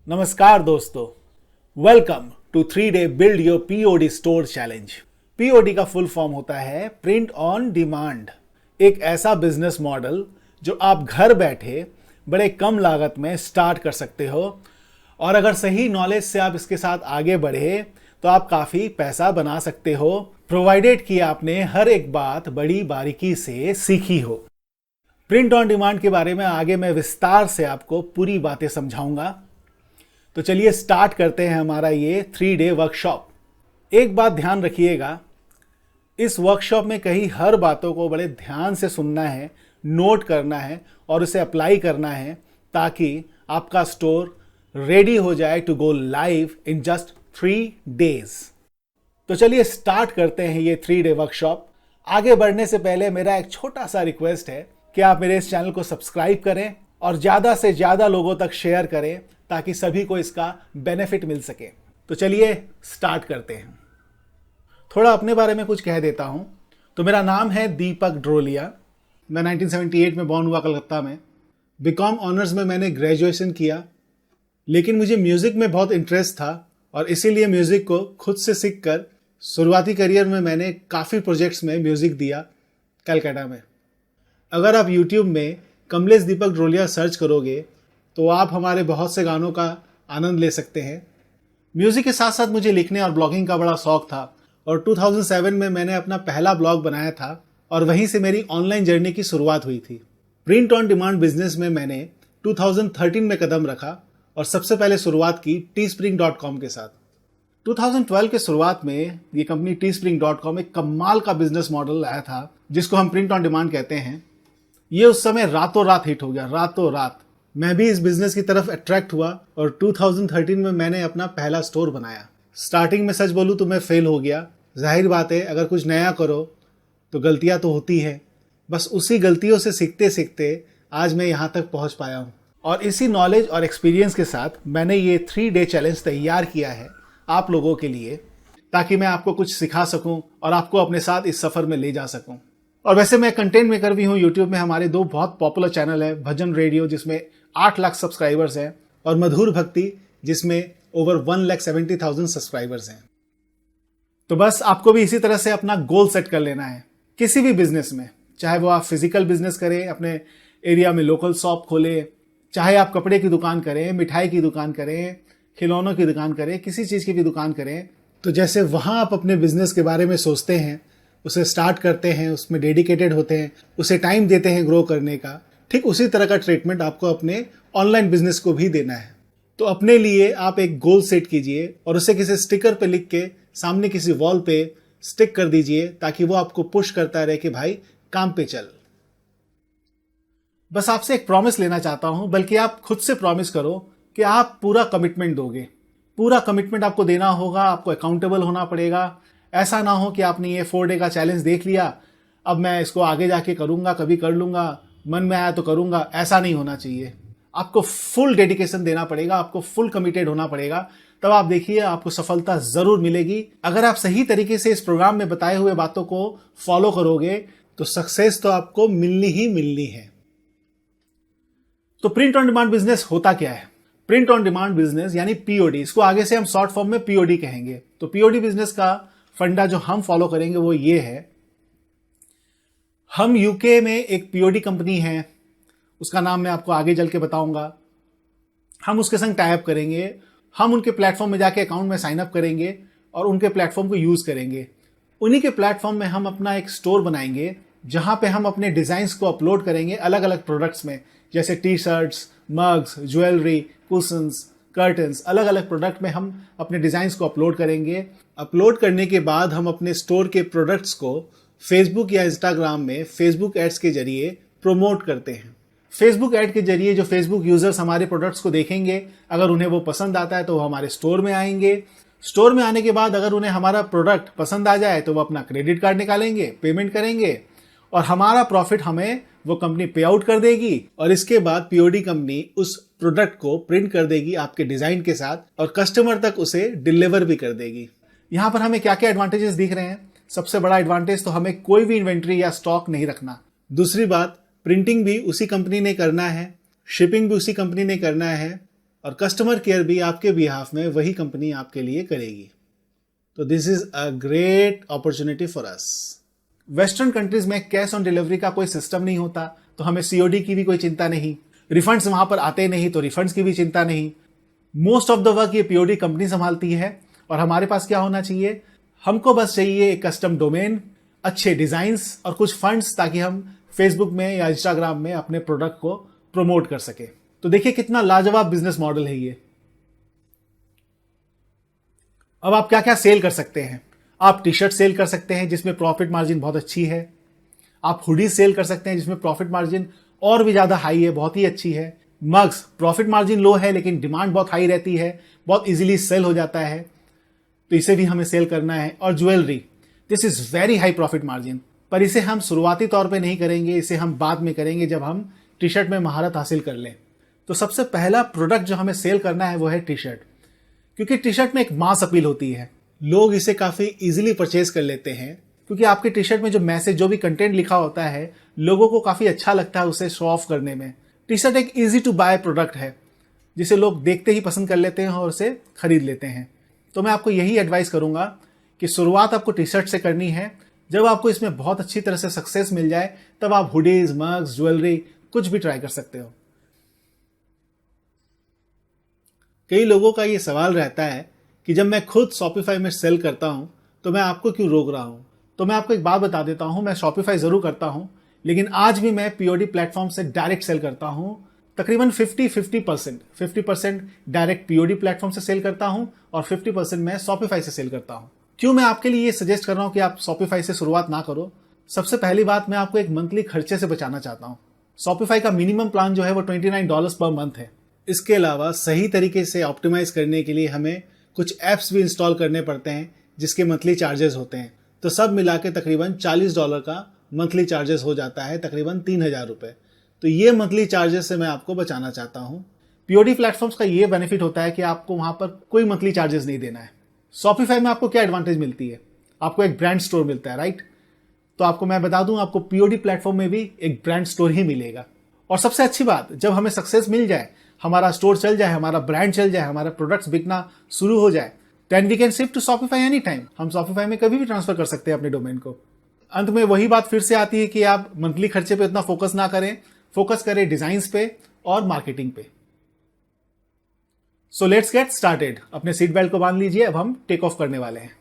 नमस्कार दोस्तों, welcome to 3 day build your POD store challenge. POD का फुल फॉर्म होता है प्रिंट ऑन डिमांड। एक ऐसा बिजनेस मॉडल जो आप घर बैठे बड़े कम लागत में स्टार्ट कर सकते हो और अगर सही नॉलेज से आप इसके साथ आगे बढ़े तो आप काफी पैसा बना सकते हो, प्रोवाइडेड कि आपने हर एक बात बड़ी बारीकी से सीखी हो। प्रिंट ऑन डिमांड के बारे में आगे मैं विस्तार से आपको पूरी बातें समझाऊंगा। तो चलिए स्टार्ट करते हैं हमारा ये 3 डे वर्कशॉप। एक बात ध्यान रखिएगा, इस वर्कशॉप में कहीं हर बातों को बड़े ध्यान से सुनना है, नोट करना है और उसे अप्लाई करना है ताकि आपका स्टोर रेडी हो जाए to go live in just 3 days. तो चलिए स्टार्ट करते हैं ये 3 डे वर्कशॉप। आगे बढ़ने से पहले मेरा एक छोटा सा रिक्वेस्ट है कि आप मेरे इस चैनल को सब्सक्राइब करें और ज़्यादा से ज़्यादा लोगों तक शेयर करें ताकि सभी को इसका बेनिफिट मिल सके। तो चलिए स्टार्ट करते हैं। थोड़ा अपने बारे में कुछ कह देता हूं। तो मेरा नाम है दीपक ड्रोलिया। मैं 1978 में बॉर्न हुआ कलकत्ता में। बीकॉम ऑनर्स में मैंने ग्रेजुएशन किया, लेकिन मुझे म्यूज़िक में बहुत इंटरेस्ट था और इसीलिए म्यूज़िक को खुद से सीख कर शुरुआती करियर में मैंने काफ़ी प्रोजेक्ट्स में म्यूज़िक दिया कलकत्ता में। अगर आप यूट्यूब में कमलेश दीपक ड्रोलिया सर्च करोगे तो आप हमारे बहुत से गानों का आनंद ले सकते हैं। म्यूज़िक के साथ साथ मुझे लिखने और ब्लॉगिंग का बड़ा शौक था और 2007 में मैंने अपना पहला ब्लॉग बनाया था और वहीं से मेरी ऑनलाइन जर्नी की शुरुआत हुई थी। प्रिंट ऑन डिमांड बिजनेस में मैंने 2013 में कदम रखा और सबसे पहले शुरुआत की teespring.com के साथ। 2012 के शुरुआत में ये कंपनी teespring.com एक कमाल का बिजनेस मॉडल लाया था जिसको हम प्रिंट ऑन डिमांड कहते हैं। ये उस समय रातों रात हिट हो गया, रातों रात। मैं भी इस बिजनेस की तरफ अट्रैक्ट हुआ और 2013 में मैंने अपना पहला स्टोर बनाया। स्टार्टिंग में सच बोलूँ तो मैं फेल हो गया। जाहिर बात है, अगर कुछ नया करो तो गलतियाँ तो होती है। बस उसी गलतियों से सीखते सीखते आज मैं यहाँ तक पहुँच पाया हूँ और इसी नॉलेज और एक्सपीरियंस के साथ मैंने ये 3 डे चैलेंज तैयार किया है आप लोगों के लिए, ताकि मैं आपको कुछ सिखा सकूँ और आपको अपने साथ इस सफ़र में ले जा सकूँ। और वैसे मैं कंटेंट मेकर भी हूँ। यूट्यूब में हमारे 2 बहुत पॉपुलर चैनल है, भजन रेडियो जिसमें 8 लाख सब्सक्राइबर्स हैं और मधुर भक्ति जिसमें ओवर 1,70,000 सब्सक्राइबर्स हैं। तो बस आपको भी इसी तरह से अपना गोल सेट कर लेना है किसी भी बिजनेस में, चाहे वो आप फिजिकल बिजनेस करें, अपने एरिया में लोकल शॉप खोलें, चाहे आप कपड़े की दुकान करें, मिठाई की दुकान करें, खिलौनों की दुकान करें, किसी चीज़ की भी दुकान करें। तो जैसे वहाँ आप अपने बिजनेस के बारे में सोचते हैं, उसे स्टार्ट करते हैं, उसमें डेडिकेटेड होते हैं, उसे टाइम देते हैं ग्रो करने का, ठीक उसी तरह का ट्रीटमेंट आपको अपने ऑनलाइन बिजनेस को भी देना है। तो अपने लिए आप एक गोल सेट कीजिए और उसे किसी स्टिकर पे लिख के सामने किसी वॉल पे स्टिक कर दीजिए ताकि वो आपको पुश करता रहे कि भाई काम पे चल। बस आपसे एक प्रॉमिस लेना चाहता हूं, बल्कि आप खुद से प्रॉमिस करो कि आप पूरा कमिटमेंट दोगे। पूरा कमिटमेंट आपको देना होगा, आपको अकाउंटेबल होना पड़ेगा। ऐसा ना हो कि आपने ये 4 डे का चैलेंज देख लिया, अब मैं इसको आगे जाके करूंगा, कभी कर लूंगा, मन में आया तो करूंगा। ऐसा नहीं होना चाहिए। आपको फुल डेडिकेशन देना पड़ेगा, आपको फुल कमिटेड होना पड़ेगा। तब आप देखिए आपको सफलता जरूर मिलेगी। अगर आप सही तरीके से इस प्रोग्राम में बताए हुए बातों को फॉलो करोगे तो सक्सेस तो आपको मिलनी ही मिलनी है। तो प्रिंट ऑन डिमांड बिजनेस होता क्या है? प्रिंट ऑन डिमांड बिजनेस यानी पीओडी, इसको आगे से हम शॉर्ट फॉर्म में पीओडी कहेंगे। तो पीओडी बिजनेस का फंडा जो हम फॉलो करेंगे वो ये है, हम यूके में एक पीओडी कंपनी है, उसका नाम मैं आपको आगे चल के बताऊंगा। हम उसके संग टाई अप करेंगे, हम उनके प्लेटफॉर्म में जाके अकाउंट में साइन अप करेंगे और उनके प्लेटफॉर्म को यूज करेंगे। उन्हीं के प्लेटफॉर्म में हम अपना एक स्टोर बनाएंगे जहां पे हम अपने डिजाइन्स को अपलोड करेंगे अलग अलग प्रोडक्ट्स में, जैसे T shirts, mugs, jewellery, cushions, curtains. अलग अलग प्रोडक्ट में हम अपने डिजाइन्स को अपलोड करेंगे। अपलोड करने के बाद हम अपने स्टोर के प्रोडक्ट्स को फेसबुक या इंस्टाग्राम में फेसबुक एड्स के जरिए प्रमोट करते हैं। फेसबुक ऐड के जरिए जो फेसबुक यूजर्स हमारे प्रोडक्ट्स को देखेंगे, अगर उन्हें वो पसंद आता है तो वो हमारे स्टोर में आएंगे। स्टोर में आने के बाद अगर उन्हें हमारा प्रोडक्ट पसंद आ जाए तो वो अपना क्रेडिट कार्ड निकालेंगे, पेमेंट करेंगे और हमारा प्रॉफिट हमें वो कंपनी पे आउट कर देगी और इसके बाद पीओडी कंपनी उस प्रोडक्ट को प्रिंट कर देगी आपके डिजाइन के साथ और कस्टमर तक उसे डिलीवर भी कर देगी। यहाँ पर हमें क्या क्या एडवांटेजेस दिख रहे हैं? सबसे बड़ा एडवांटेज तो हमें कोई भी इन्वेंट्री या स्टॉक नहीं रखना। दूसरी बात, प्रिंटिंग भी उसी कंपनी ने करना है, शिपिंग भी उसी कंपनी ने करना है और कस्टमर केयर भी आपके बिहाफ में वही कंपनी आपके लिए करेगी। तो this is a great opportunity for us. Western countries में कैश ऑन डिलीवरी का कोई सिस्टम नहीं होता, तो हमें सीओडी की भी कोई चिंता नहीं, रिफंड्स वहां पर आते नहीं तो रिफंड्स की भी चिंता नहीं। मोस्ट ऑफ द वर्क ये पीओडी कंपनी संभालती है। और हमारे पास क्या होना चाहिए, हमको बस चाहिए एक कस्टम डोमेन, अच्छे डिजाइन्स और कुछ फंड्स, ताकि हम फेसबुक में या इंस्टाग्राम में अपने प्रोडक्ट को प्रमोट कर सके। तो देखिए कितना लाजवाब बिजनेस मॉडल है ये। अब आप क्या क्या सेल कर सकते हैं। आप टी शर्ट सेल कर सकते हैं जिसमें प्रॉफिट मार्जिन बहुत अच्छी है। आप हुडी सेल कर सकते हैं जिसमें प्रॉफिट मार्जिन और भी ज्यादा हाई है, बहुत ही अच्छी है। मग्स, प्रॉफिट मार्जिन लो है लेकिन डिमांड बहुत हाई रहती है, बहुत इजीली सेल हो जाता है, तो इसे भी हमें सेल करना है। और jewellery, this is very high profit margin, पर इसे हम शुरुआती तौर पे नहीं करेंगे, इसे हम बाद में करेंगे जब हम टी शर्ट में महारत हासिल कर लें। तो सबसे पहला प्रोडक्ट जो हमें सेल करना है वो है टी शर्ट, क्योंकि टी शर्ट में एक मास अपील होती है। लोग इसे काफी इजीली परचेज कर लेते हैं, क्योंकि आपके टी शर्ट में जो मैसेज, जो भी कंटेंट लिखा होता है, लोगों को काफी अच्छा लगता है उसे शो ऑफ करने में। टी शर्ट एक इजी टू बाय प्रोडक्ट है जिसे लोग देखते ही पसंद कर लेते हैं और उसे खरीद लेते हैं। तो मैं आपको यही एडवाइस करूंगा कि शुरुआत आपको टी शर्ट से करनी है। जब आपको इसमें बहुत अच्छी तरह से सक्सेस मिल जाए तब आप हुडीज, मग्स, ज्वेलरी कुछ भी ट्राई कर सकते हो। कई लोगों का ये सवाल रहता है कि जब मैं खुद शॉपिफाई में सेल करता हूं तो मैं आपको क्यों रोक रहा हूं। तो मैं आपको एक बात बता देता हूं, मैं शॉपिफाई जरूर करता हूं, लेकिन आज भी मैं पीओडी प्लेटफॉर्म से डायरेक्ट सेल करता हूं। तकरीबन 50% डायरेक्ट पीओडी प्लेटफॉर्म से सेल करता हूं और 50% मैं शॉपिफाई से सेल करता हूं। क्यों मैं आपके लिए ये सजेस्ट कर रहा हूं कि आप शॉपिफाई से शुरुआत ना करो। सबसे पहली बात, मैं आपको एक मंथली खर्चे से बचाना चाहता हूं। शॉपिफाई का मिनिमम प्लान जो है वो $29 पर मंथ है। इसके अलावा सही तरीके से ऑप्टिमाइज करने के लिए हमें कुछ एप्स भी इंस्टॉल करने पड़ते हैं जिसके मंथली चार्जेस होते हैं। तो सब मिला के तकरीबन $40 का मंथली चार्जेस हो जाता है, तकरीबन 3000 रुपए। तो ये मंथली चार्जेस से मैं आपको बचाना चाहता हूं। पीओडी प्लेटफॉर्म्स का ये बेनिफिट होता है कि आपको वहां पर कोई मंथली चार्जेस नहीं देना है। शॉपिफाई में आपको क्या एडवांटेज मिलती है, आपको एक ब्रांड स्टोर मिलता है, राइट। तो आपको मैं बता दूं, आपको पीओडी प्लेटफॉर्म में भी एक ब्रांड स्टोर ही मिलेगा। और सबसे अच्छी बात, जब हमें सक्सेस मिल जाए, हमारा स्टोर चल जाए, हमारा ब्रांड चल जाए, हमारा प्रोडक्ट्स बिकना शुरू हो जाए, then we can shift to Shopify any time. हम शॉपिफाई में कभी भी ट्रांसफर कर सकते हैं अपने डोमेन को। अंत में वही बात फिर से आती है कि आप मंथली खर्चे पे इतना फोकस ना करें, फोकस करें डिजाइन्स पे और मार्केटिंग पे। So let's get started. अपने सीट बेल्ट को बांध लीजिए, अब हम टेक ऑफ करने वाले हैं।